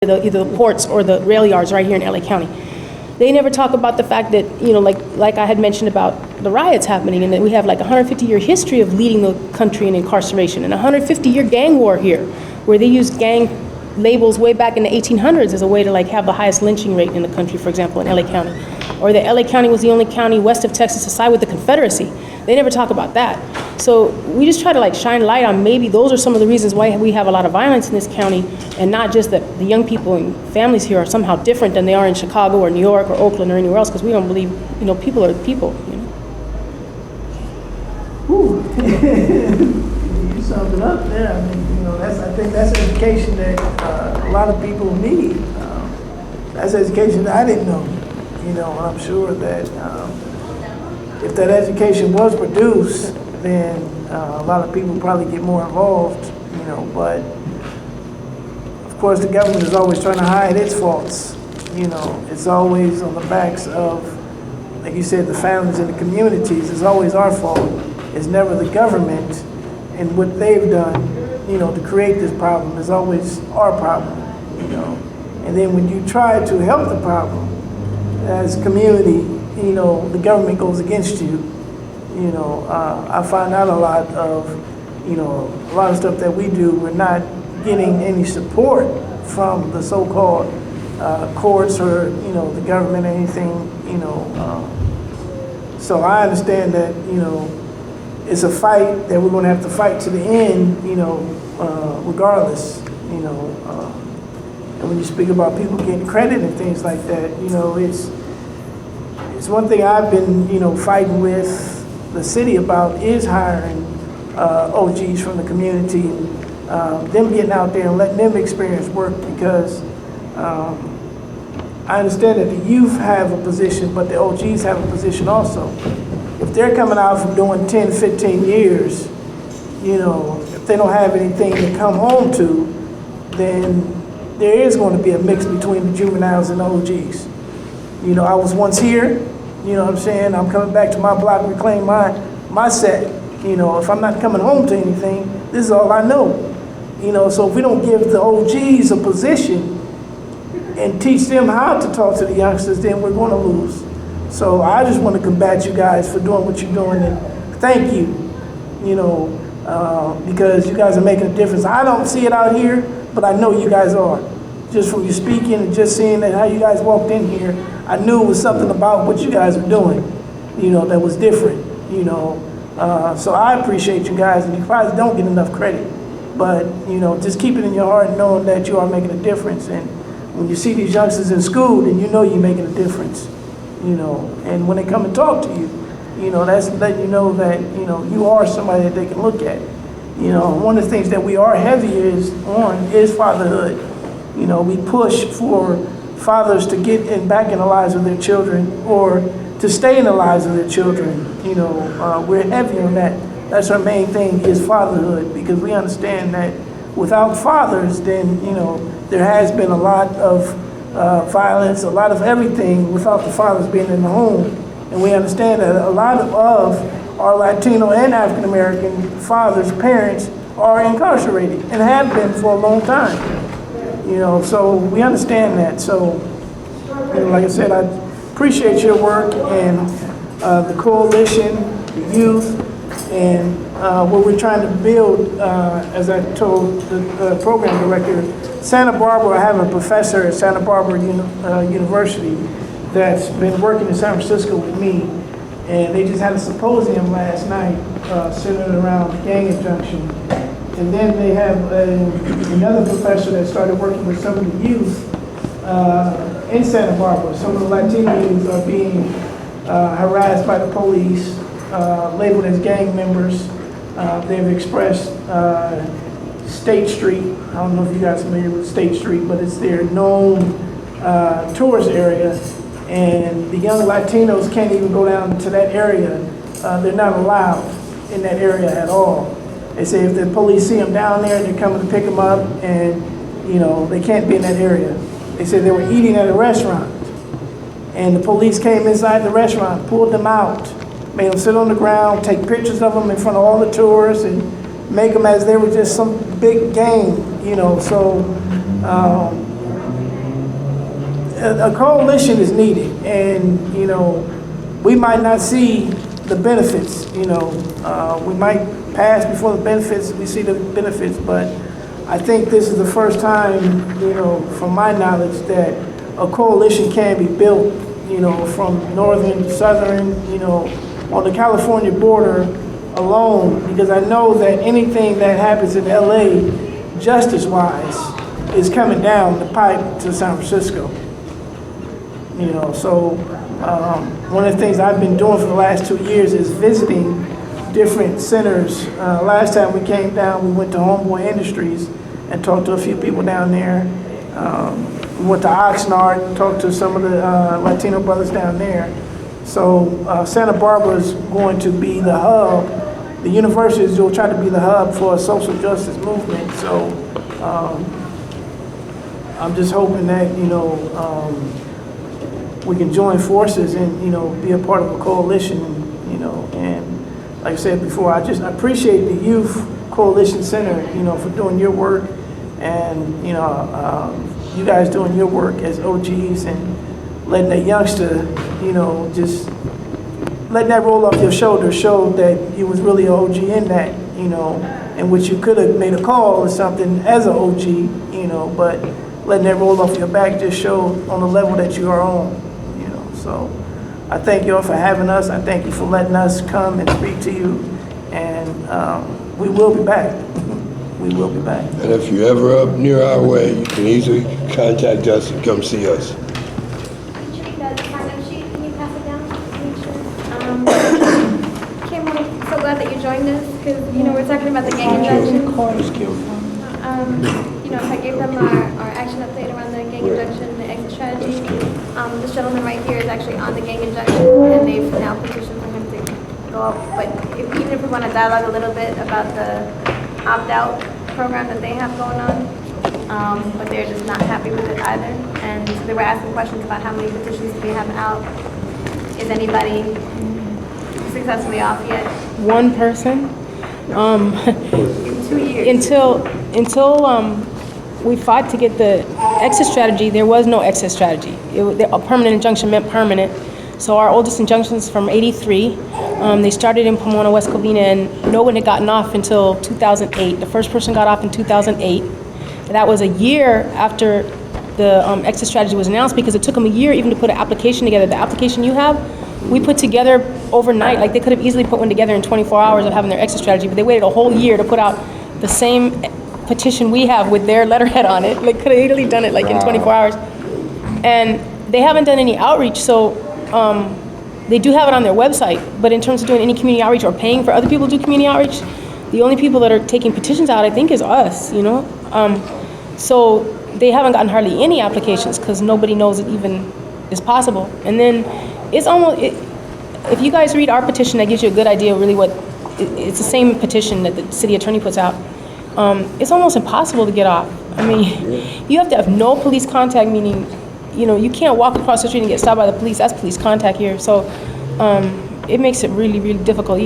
either the ports or the rail yards right here in LA County. They never talk about the fact that, like I had mentioned about the riots happening, and that we have like a 150-year history of leading the country in incarceration, and a 150-year gang war here, where they used gang labels way back in the 1800s as a way to like have the highest lynching rate in the country, for example, in LA County. Or that LA County was the only county west of Texas to side with the Confederacy. They never talk about that. So we just try to like shine light on maybe those are some of the reasons why we have a lot of violence in this county, and not just that the young people and families here are somehow different than they are in Chicago or New York or Oakland or anywhere else, because we don't believe, people are people, Ooh. You summed it up there. I mean, I think that's education that a lot of people need. That's education that I didn't know. I'm sure that if that education was produced, then a lot of people probably get more involved, but of course the government is always trying to hide its faults. It's always on the backs of, like you said, the families and the communities. It's always our fault. It's never the government and what they've done, to create this problem. It's always our problem, And then when you try to help the problem as a community, the government goes against you. I find out a lot of stuff that we do, we're not getting any support from the so-called courts or, the government or anything, So I understand that, it's a fight that we're going to have to fight to the end, regardless, and when you speak about people getting credit and things like that, it's one thing I've been, fighting with the city about is hiring OGs from the community, and them getting out there and letting them experience work, because I understand that the youth have a position, but the OGs have a position also. If they're coming out from doing 10, 15 years, if they don't have anything to come home to, then there is going to be a mix between the juveniles and the OGs. I was once here, what I'm saying? I'm coming back to my block, reclaim my set. If I'm not coming home to anything, this is all I know. So if we don't give the OGs a position and teach them how to talk to the youngsters, then we're going to lose. So I just want to combat you guys for doing what you're doing, and thank you, because you guys are making a difference. I don't see it out here, but I know you guys are. Just from you speaking and just seeing that how you guys walked in here, I knew it was something about what you guys are doing, that was different, So I appreciate you guys, and you probably don't get enough credit, but, just keep it in your heart knowing that you are making a difference. And when you see these youngsters in school, then you're making a difference, and when they come and talk to you, that's letting you know that, you are somebody that they can look at. One of the things that we are heavy on is fatherhood. We push for fathers to get back in the lives of their children, or to stay in the lives of their children. We're heavy on that. That's our main thing, is fatherhood, because we understand that without fathers, then, there has been a lot of violence, a lot of everything without the fathers being in the home. And we understand that a lot of our Latino and African American fathers, parents, are incarcerated and have been for a long time. So we understand that. So, like I said, I appreciate your work and the coalition, the youth, and what we're trying to build. As I told the program director, Santa Barbara, I have a professor at Santa Barbara University that's been working in San Francisco with me, and they just had a symposium last night centered around gang injunction. And then they have another professor that started working with some of the youth in Santa Barbara. Some of the Latino youth are being harassed by the police, labeled as gang members. They've expressed State Street. I don't know if you guys are familiar with State Street, but it's their known tourist area. And the young Latinos can't even go down to that area. They're not allowed in that area at all. They say if the police see them down there, they're coming to pick them up, and they can't be in that area. They said they were eating at a restaurant, and the police came inside the restaurant, pulled them out, made them sit on the ground, take pictures of them in front of all the tourists, and make them as they were just some big gang, So a coalition is needed, and, you know, we might not see the benefits, you know. We might pass before the benefits, we see the benefits, but I think this is the first time, you know, from my knowledge, that a coalition can be built, you know, from northern, southern, you know, on the California border alone, because I know that anything that happens in LA, justice-wise, is coming down the pipe to San Francisco. You know, so one of the things I've been doing for the last 2 years is visiting different centers. Last time we came down, we went to Homeboy Industries and talked to a few people down there. We went to Oxnard, talked to some of the Latino brothers down there. So Santa Barbara is going to be the hub. The universities will try to be the hub for a social justice movement. So I'm just hoping that, you know, we can join forces and, you know, be a part of a coalition, you know. And like I said before, I appreciate the Youth Coalition Center, you know, for doing your work, and, you know, you guys doing your work as OGs and letting a youngster, you know, just letting that roll off your shoulder showed that you was really an OG in that, you know, in which you could have made a call or something as an OG, you know, but letting that roll off your back just showed on the level that you are on, you know. So I thank you all for having us. I thank you for letting us come and speak to you, and we will be back. We will be back. And if you're ever up near our way, you can easily contact us and come see us. Kim, I'm so glad that you joined us, because, you know, we're talking about the gang injunction. You know, if I gave them our action update around the gang injunction, the exit strategy, this gentleman right here is actually on the gang injunction, and they've now petitioned for him to go up. But even if we want to dialogue a little bit about the opt-out program that they have going on, but they're just not happy with it either. And so they were asking questions about how many petitions do we have out. Is anybody successfully off yet? One person. In 2 years. Until we fought to get the exit strategy, there was no exit strategy. A permanent injunction meant permanent. So our oldest injunctions from '83. They started in Pomona, West Covina, and no one had gotten off until 2008. The first person got off in 2008. That was a year after the exit strategy was announced, because it took them a year even to put an application together. The application you have, we put together overnight. Like, they could have easily put one together in 24 hours of having their exit strategy, but they waited a whole year to put out the same petition we have with their letterhead on it. Like, could have easily done it like in 24 hours. And they haven't done any outreach, so they do have it on their website, but in terms of doing any community outreach or paying for other people to do community outreach, the only people that are taking petitions out, I think, is us, you know? So they haven't gotten hardly any applications because nobody knows it even is possible. And then it's almost, if you guys read our petition, that gives you a good idea of really what, it's the same petition that the city attorney puts out. It's almost impossible to get off. I mean, you have to have no police contact, meaning, you know, you can't walk across the street and get stopped by the police. That's police contact here. So it makes it really, really difficult.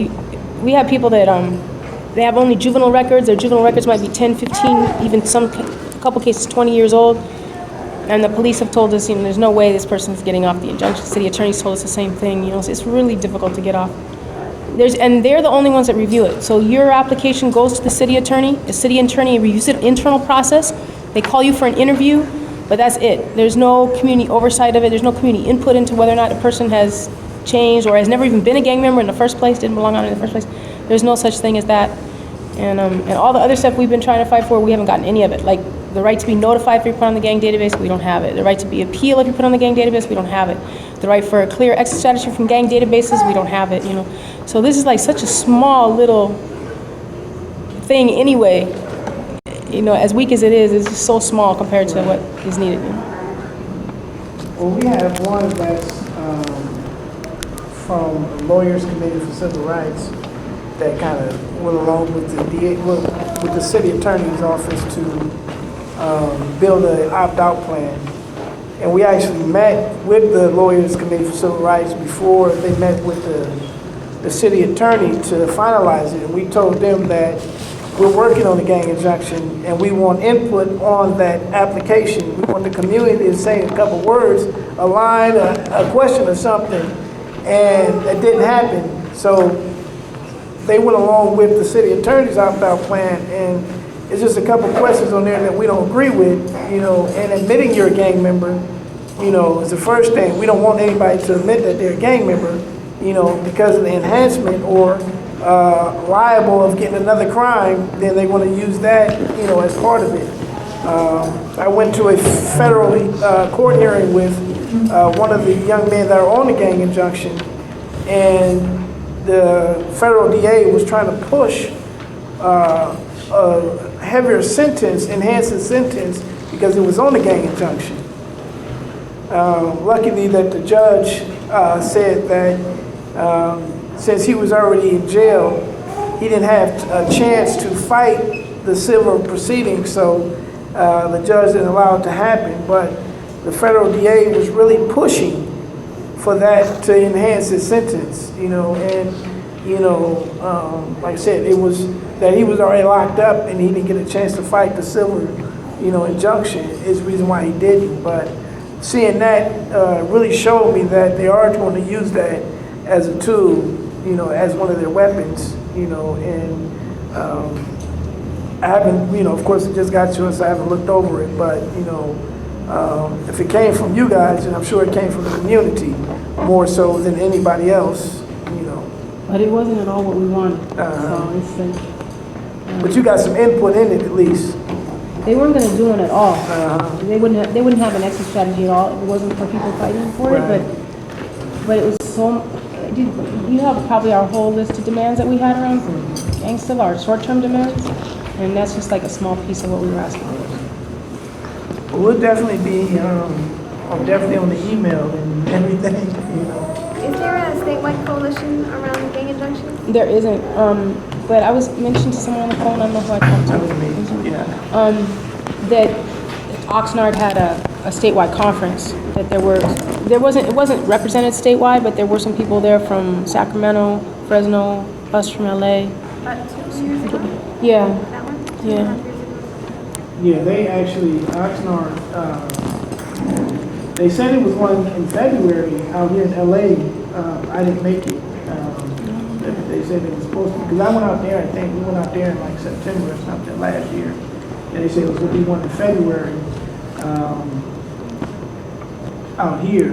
We have people that they have only juvenile records. Their juvenile records might be 10, 15, even a couple cases 20 years old. And the police have told us, you know, there's no way this person's getting off the injunction. City attorneys told us the same thing. You know, so it's really difficult to get off. And they're the only ones that review it. So your application goes to the city attorney. The city attorney reviews it, internal process. They call you for an interview, but that's it. There's no community oversight of it. There's no community input into whether or not a person has changed or has never even been a gang member in the first place, didn't belong on it in the first place. There's no such thing as that. And all the other stuff we've been trying to fight for, we haven't gotten any of it. Like the right to be notified if you're put on the gang database, we don't have it. The right to be appealed if you're put on the gang database, we don't have it. The right for a clear exit strategy from gang databases, we don't have it, you know. So this is like such a small little thing anyway. You know, as weak as it is, it's just so small compared to what is needed. You know? Well, we have one that's from the Lawyers Committee for Civil Rights that kind of went along with the city attorney's office to build an opt-out plan. And we actually met with the Lawyers Committee for Civil Rights before they met with the city attorney to finalize it. And we told them that we're working on the gang injunction, and we want input on that application. We want the community to say a couple words, a line, a question or something, and it didn't happen. So they went along with the city attorney's opt-out plan, and it's just a couple questions on there that we don't agree with, and admitting you're a gang member, is the first thing. We don't want anybody to admit that they're a gang member, because of the enhancement or liable of getting another crime, then they want to use that, as part of it. I went to a federal court hearing with one of the young men that are on the gang injunction, and the federal DA was trying to push a heavier sentence, enhanced sentence, because it was on the gang injunction. Luckily that the judge said that since he was already in jail, he didn't have a chance to fight the civil proceedings, so the judge didn't allow it to happen. But the federal DA was really pushing for that to enhance his sentence, like I said, it was that he was already locked up and he didn't get a chance to fight the civil, injunction is the reason why he didn't. But seeing that really showed me that they are going to use that as a tool, as one of their weapons, and I haven't, of course it just got to us, I haven't looked over it, but, if it came from you guys, and I'm sure it came from the community more so than anybody else, But it wasn't at all what we wanted. Uh-huh. So it's like, But you got some input in it at least. they weren't going to do it at all. Uh-huh. They wouldn't have an exit strategy at all if it wasn't for people fighting for Right. it. But it was so. You have probably our whole list of demands that we had around gangsta, our short-term demands, and that's just like a small piece of what we were asking for. But we'll definitely be, definitely on the email and everything, Is there a statewide coalition around gang injunctions? There isn't, but I was mentioned to someone on the phone, I don't know who I talked to. That was me, yeah. That Oxnard had a statewide conference, that it wasn't represented statewide, but there were some people there from Sacramento, Fresno, us from LA. About 2 years ago? Yeah, That one? 2.5 Yeah. years ago? Yeah, they actually, Oxnard, they said it was one in February out here in LA. I didn't make it. They said it was supposed to, because I went out there, I think we went out there in like September or something last year. And they said it was going to be one in February out here.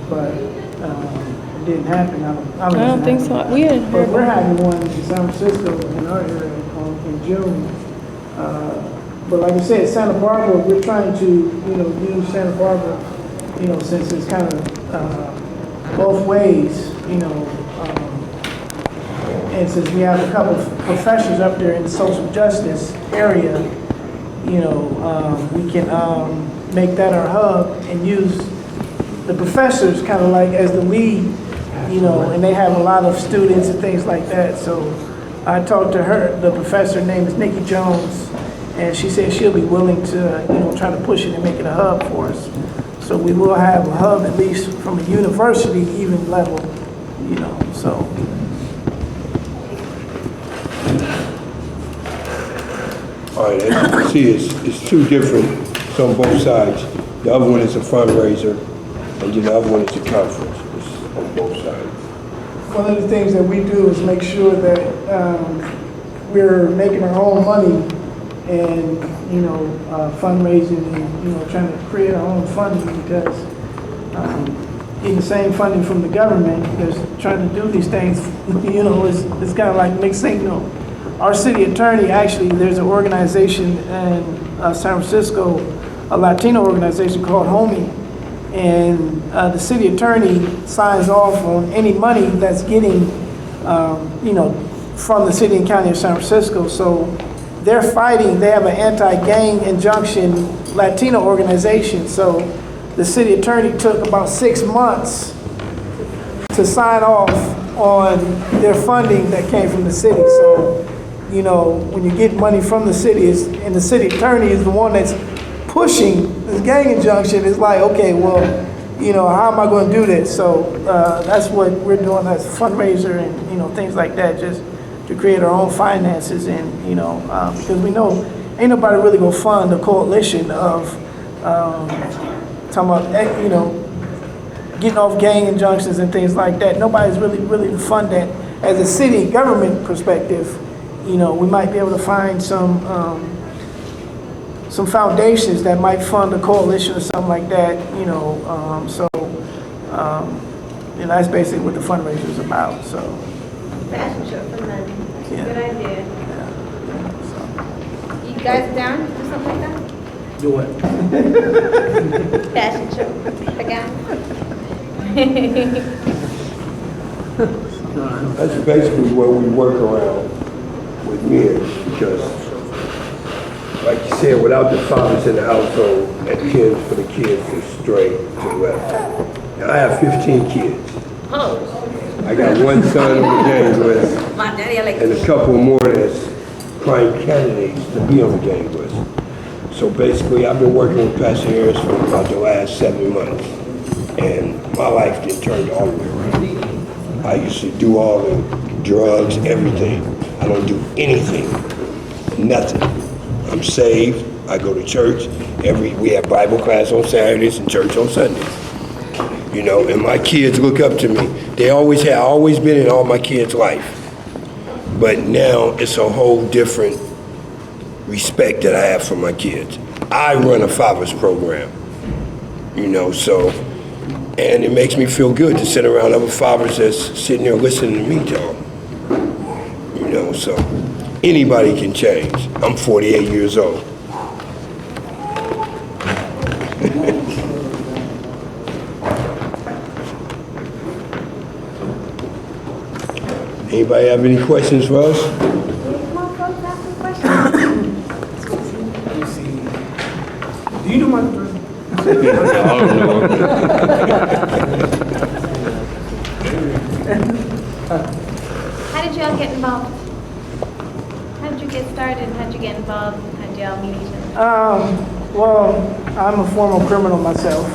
But it didn't happen. I don't think so. We hadn't But heard. we're having one in San Francisco in our area in June. But like I said, Santa Barbara, we're trying to, use Santa Barbara, since it's kind of both ways, and since we have a couple of professors up there in the social justice area, we can make that our hub and use the professors kind of like as the lead, and they have a lot of students and things like that. So I talked to her, the professor name is Nikki Jones, and she said she'll be willing to, try to push it and make it a hub for us. So we will have a hub at least from a university even level, so. All right, as you can see, it's two different, it's on both sides. The other one is a fundraiser, and then the other one is a conference. It's on both sides. One of the things that we do is make sure that we're making our own money and, fundraising and, trying to create our own funding, because getting the same funding from the government, because trying to do these things, is kind of like mixed signal. Our city attorney, actually, there's an organization in San Francisco, a Latino organization called HOMIE, and the city attorney signs off on any money that's getting, from the city and county of San Francisco. So they're fighting, they have an anti-gang injunction Latino organization. So the city attorney took about 6 months to sign off on their funding that came from the city. So, when you get money from the city, and the city attorney is the one that's pushing this gang injunction, it's like, okay, well, how am I going to do this? So that's what we're doing as a fundraiser and, things like that, just to create our own finances and, because we know ain't nobody really gonna fund a coalition of, talking about, getting off gang injunctions and things like that. Nobody's really to fund that. As a city government perspective, we might be able to find some foundations that might fund a coalition or something like that, that's basically what the fundraiser is about, so. Fashion show for men. That's a Yeah. good idea. Yeah, You guys down to do something like that? Do what? Fashion show again? That's basically what we work around with men, because, like you said, without the fathers in the household, that tends for the kids to stray to the left. Now, I have 15 kids. Oh, I got one son on the gang list, my daddy, I like and a couple more that's prime candidates to be on the gang list. So basically, I've been working with Pastor Harris for about the last 7 months, and my life did turned all the way around. I used to do all the drugs, everything. I don't do anything, nothing. I'm saved. I go to church. We have Bible class on Saturdays and church on Sundays. And my kids look up to me. They always have, always been in all my kids' life. But now it's a whole different respect that I have for my kids. I run a fathers program, so, and it makes me feel good to sit around other fathers that's sitting there listening to me talk. So anybody can change. I'm 48 years old. Anybody have any questions for us? Come on, folks, ask some questions. Do you do my dress? How did y'all get involved? How did you get started? How did you get involved? How did y'all meet each other? Well, I'm a former criminal myself.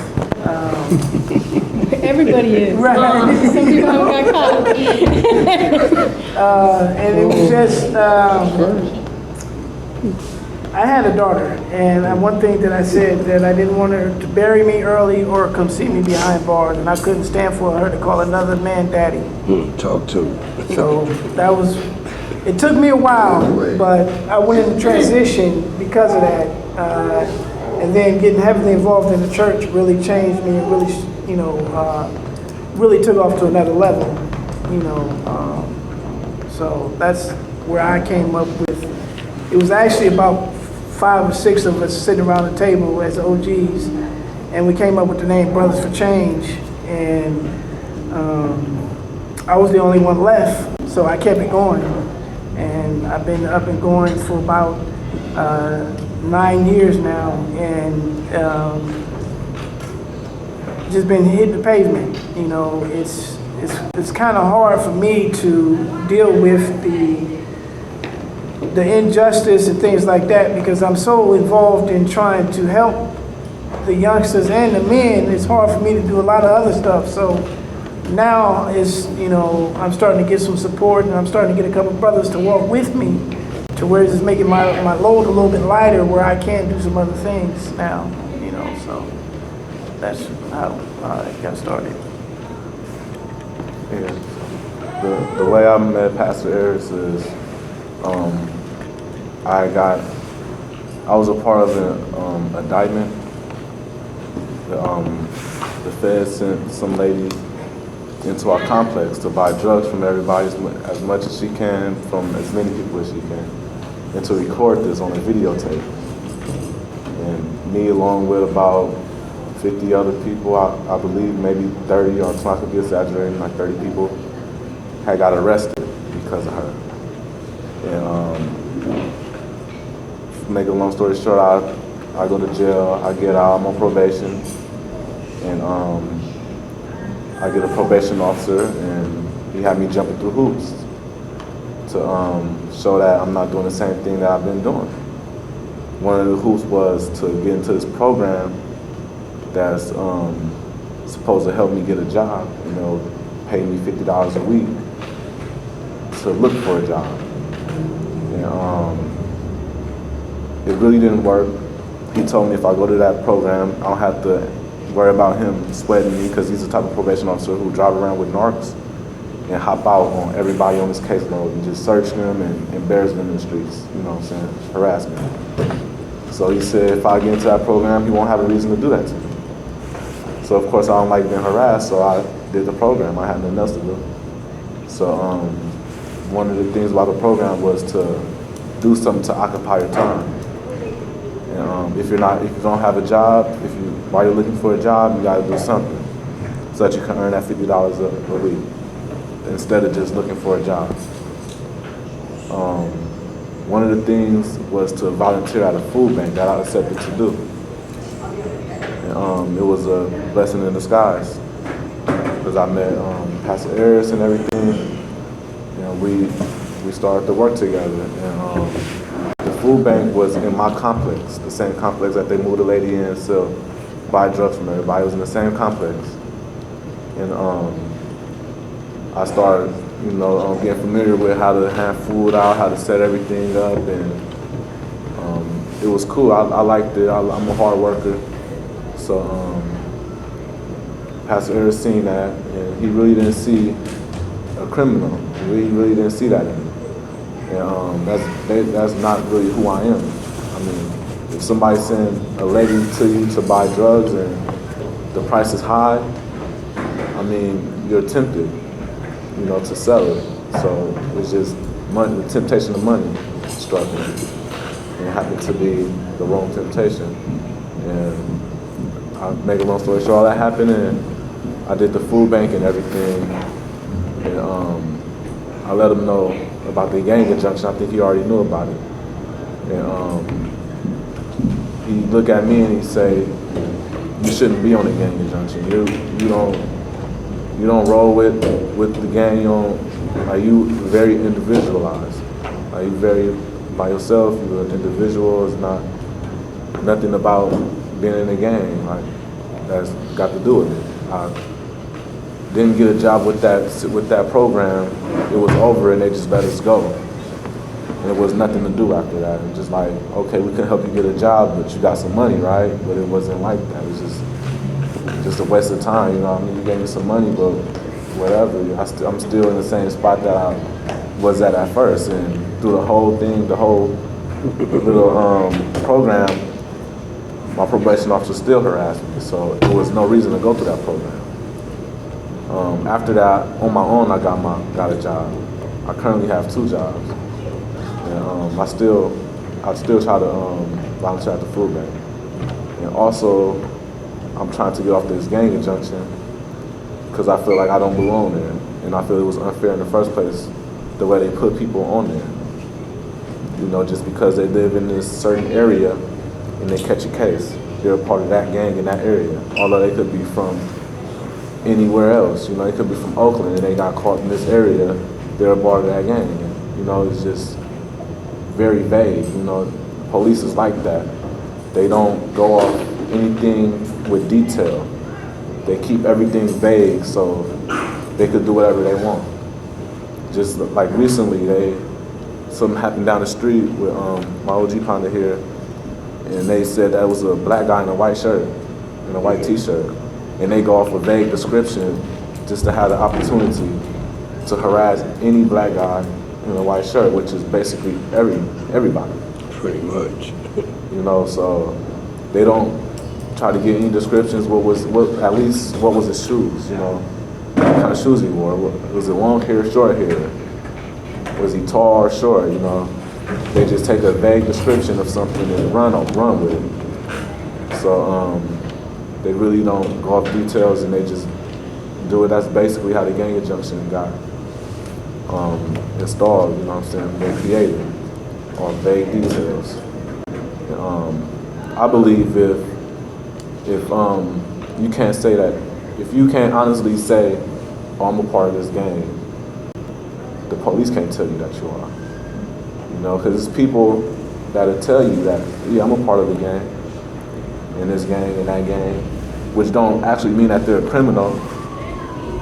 Everybody is. Right. Some people haven't got caught. And it was just, I had a daughter, and one thing that I said that I didn't want her to bury me early or come see me behind bars, and I couldn't stand for her to call another man daddy. Talk to me. So that was, it took me a while, but I went into transition because of that. And then getting heavily involved in the church really changed me and really, really took off to another level, so that's where I came up with. It was actually about 5 or 6 of us sitting around the table as OGs, and we came up with the name Brothers for Change, and I was the only one left, so I kept it going, and I've been up and going for about 9 years now, and just been hitting the pavement. It's kind of hard for me to deal with the injustice and things like that, because I'm so involved in trying to help the youngsters and the men. It's hard for me to do a lot of other stuff. So now I'm starting to get some support, and I'm starting to get a couple brothers to walk with me, to where it's making my load a little bit lighter, where I can do some other things now. So that's how I got started. Yeah. The way I met Pastor Harris is I was a part of an indictment. The feds sent some lady into our complex to buy drugs from everybody as much as she can, from as many people as she can, and to record this on a videotape. And me, along with about 50 other people, I believe maybe 30, or I could be exaggerating, like 30 people, had got arrested because of her. And make a long story short, I go to jail, I get out, I'm on probation, and I get a probation officer, and he had me jumping through hoops to show that I'm not doing the same thing that I've been doing. One of the hoops was to get into this program that's supposed to help me get a job, pay me $50 a week to look for a job. And it really didn't work. He told me if I go to that program, I don't have to worry about him sweating me, because he's the type of probation officer who drive around with narcs and hop out on everybody on his caseload and just search them and embarrass them in the streets, you know what I'm saying, harassment. So he said if I get into that program, he won't have a reason to do that to me. So of course I don't like being harassed, so I did the program. I had nothing else to do. So one of the things about the program was to do something to occupy your time. And if you don't have a job, while you're looking for a job, you gotta do something so that you can earn that $50 a week instead of just looking for a job. One of the things was to volunteer at a food bank that I accepted to do. And, it was a blessing in disguise because I met Pastor Harris and everything. We started to work together. And the food bank was in my complex, the same complex that they moved a lady in to buy drugs from everybody. It was in the same complex. And I started, getting familiar with how to hand food out, how to set everything up, and it was cool. I liked it. I'm a hard worker. So Pastor Harris seen that, and he really didn't see a criminal. He really didn't see that in me. And that's not really who I am. I mean, if somebody sends a lady to you to buy drugs and the price is high, I mean, you're tempted, to sell it. So it's just money, the temptation of money struck me. And it happened to be the wrong temptation. And I'll make a long story short, all that happened, and I did the food bank and everything. And I let him know about the gang injunction. I think he already knew about it. And he look at me and he say, "You shouldn't be on the gang injunction. You don't roll with the gang. You very individualized. You very by yourself. You're an individual. It's not nothing about being in a gang. That's got to do with it." I didn't get a job with that program. It was over, and they just let us go. And there was nothing to do after that. And just like, okay, we can help you get a job, but you got some money, right? But it wasn't like that. It was just a waste of time. You gave me some money, but whatever. I'm still in the same spot that I was at first. And through the whole thing, the whole little program, my probation officer still harassed me. So there was no reason to go through that program. After that, on my own, I got a job. I currently have 2 jobs. And I still try to volunteer at the food bank. And also, I'm trying to get off this gang injunction because I feel like I don't belong there. And I feel it was unfair in the first place, the way they put people on there. Just because they live in this certain area and they catch a case, they're a part of that gang in that area. Although they could be from anywhere else, they could be from Oakland and they got caught in this area, they're a part of that gang. It's just very vague. Police is like that. They don't go off anything with detail. They keep everything vague so they could do whatever they want. Just like recently, something happened down the street with my OG partner here, and they said that was a black guy in a white shirt, in a white t-shirt. And they go off a vague description just to have the opportunity to harass any black guy in a white shirt, which is basically everybody. Pretty much. So they don't try to get any descriptions. What was his shoes? What kind of shoes he wore? Was it long hair, short hair? Was he tall or short? They just take a vague description of something and run with it. So they really don't go off details, and they just do it. That's basically how the gang injunction got installed, they created on vague details. I believe if you can't say that, if you can't honestly say, "Oh, I'm a part of this gang," the police can't tell you that you are. Because it's people that'll tell you that, "Yeah, I'm a part of the gang, in this gang, in that gang," which don't actually mean that they're a criminal.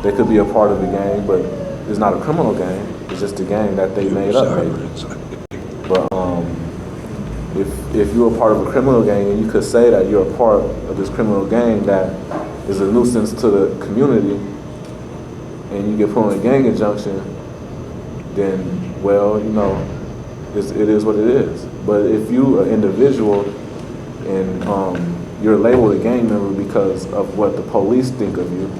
They could be a part of the gang, but it's not a criminal gang. It's just a gang that they made up, maybe. But if you're a part of a criminal gang and you could say that you're a part of this criminal gang that is a nuisance to the community, and you get put on a gang injunction, then, well, you know, it is what it is. But if you are an individual and you're labeled a gang member because of what the police think of you,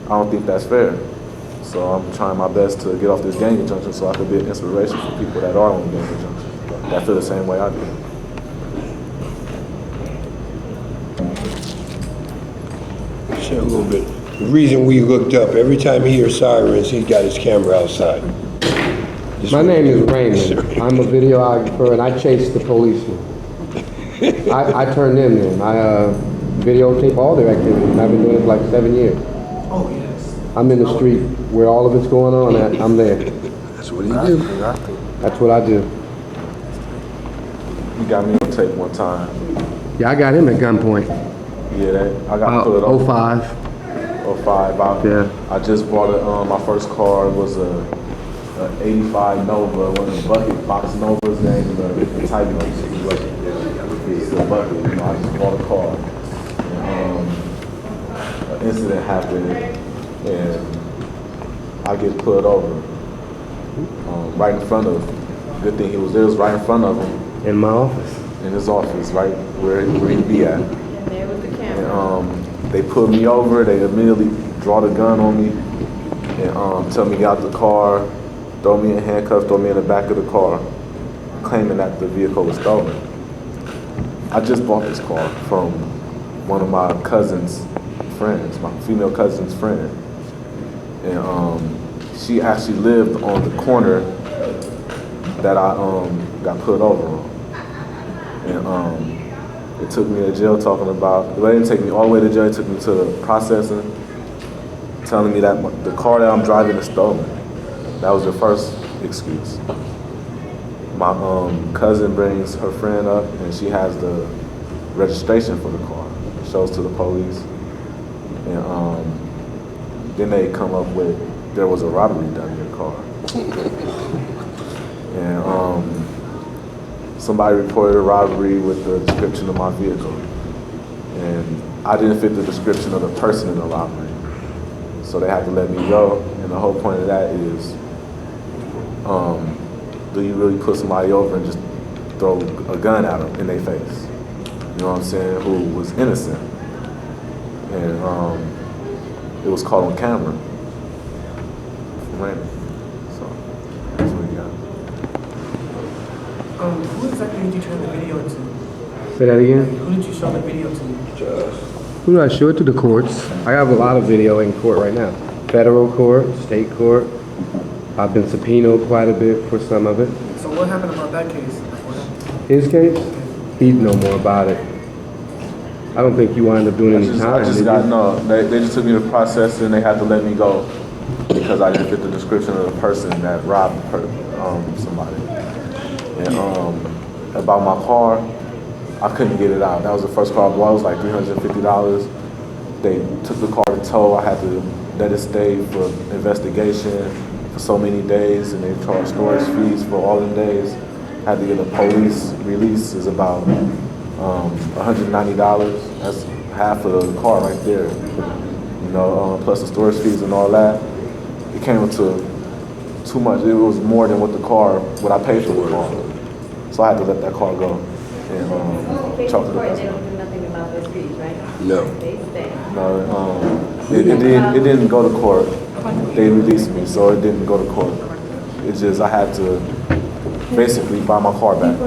I don't think that's fair. So I'm trying my best to get off this gang injunction so I can be an inspiration for people that are on the gang injunction, that feel the same way I do. Share a little bit. The reason we looked up, every time he hears sirens, he's got his camera outside. My name is Raymond. I'm a videographer and I chase the policemen. I turn them in. I videotape all their activities. I've been doing it for like 7 years. Oh, yes. I'm in the street where all of it's going on at. I'm there. That's what he do. That's what I do. You got me on tape one time. Yeah, I got him at gunpoint. Yeah, I got put over. 05. 05. Yeah. I just bought my first car was a 85 Nova, one of the bucket box Novas, named the Titan. It's a bucket. You know, I just bought a car. And, an incident happened, and I get pulled over right in front of. Good thing he was there. It was right in front of him. In my office. In his office, right where he'd be at. And there was the camera. And, they pulled me over. They immediately draw the gun on me and tell me to get out the car, throw me in handcuffs, throw me in the back of the car, claiming that the vehicle was stolen. I just bought this car from one of my cousin's friends, my female cousin's friend. And she actually lived on the corner that I got put over on. And it took me to jail talking about, well, they didn't take me all the way to jail, it took me to the processing, telling me that the car that I'm driving is stolen. That was their first excuse. My cousin brings her friend up and she has the registration for the car. It shows to the police. And then they come up with, there was a robbery done in the car. And somebody reported a robbery with the description of my vehicle. And I didn't fit the description of the person in the robbery. So they had to let me go. And the whole point of that is, do you really put somebody over and just throw a gun at them in their face? You know what I'm saying? Who was innocent. And it was caught on camera. Random. So that's what we got. Who exactly did you turn the video to? Say that again? Who did you show the video to? Who do I show it to? The courts. I have a lot of video in court right now. Federal court, state court. I've been subpoenaed quite a bit for some of it. So what happened about that case? His case? He'd know more about it. I don't think you wind up doing any time. They just took me to the process and they had to let me go because I didn't fit the description of the person that robbed somebody. And about my car, I couldn't get it out. That was the first car I bought. It was like $350. They took the car to tow. I had to let it stay for investigation for so many days, and they charged storage fees for all them days. Had to get a police release. Is about $190. That's half of the car right there. You know, plus the storage fees and all that. It came to too much. It was more than what I paid for the car. So I had to let that car go. And chalk it up. They don't do nothing about those fees, right? No. They stay. No, it didn't go to court. They released me, so it didn't go to court. It's just I had to basically buy my car back.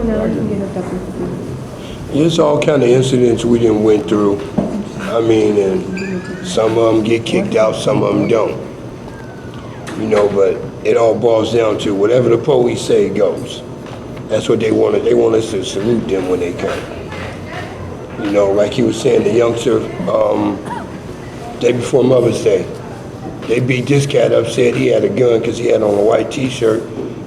There's all kind of incidents we done went through. I mean, and some of them get kicked out, some of them don't. You know, but it all boils down to whatever the police say goes. That's what they want. They want us to salute them when they come. You know, like he was saying, the youngster, day before Mother's Day, they beat this cat up, said he had a gun because he had on a white t-shirt.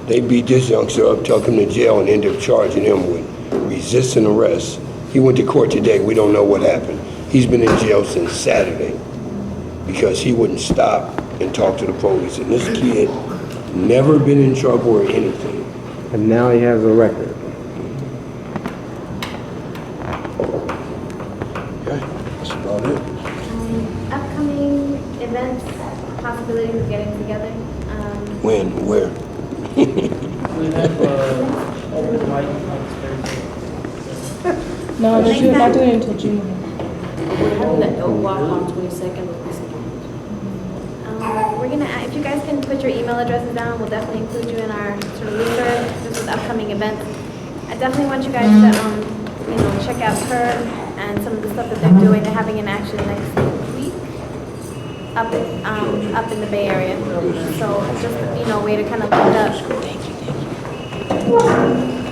They beat this youngster up, took him to jail, and ended up charging him with resisting arrest. He went to court today. We don't know what happened. He's been in jail since Saturday because he wouldn't stop and talk to the police. And this kid never been in trouble or anything. And now he has a record. Okay, that's about it. Upcoming events, possibilities of getting together. When, where? We have open mic on Thursday. No, Next they're not time. doing it until June. We're having the Oak Walk on 22nd of this month. We're gonna, if you guys can put your email addresses down, we'll definitely include you in our sort of listserv, just with upcoming events. I definitely want you guys to, check out her and some of the stuff that they're doing. They're having an action next week up in the Bay Area. So it's just, a way to kind of look up.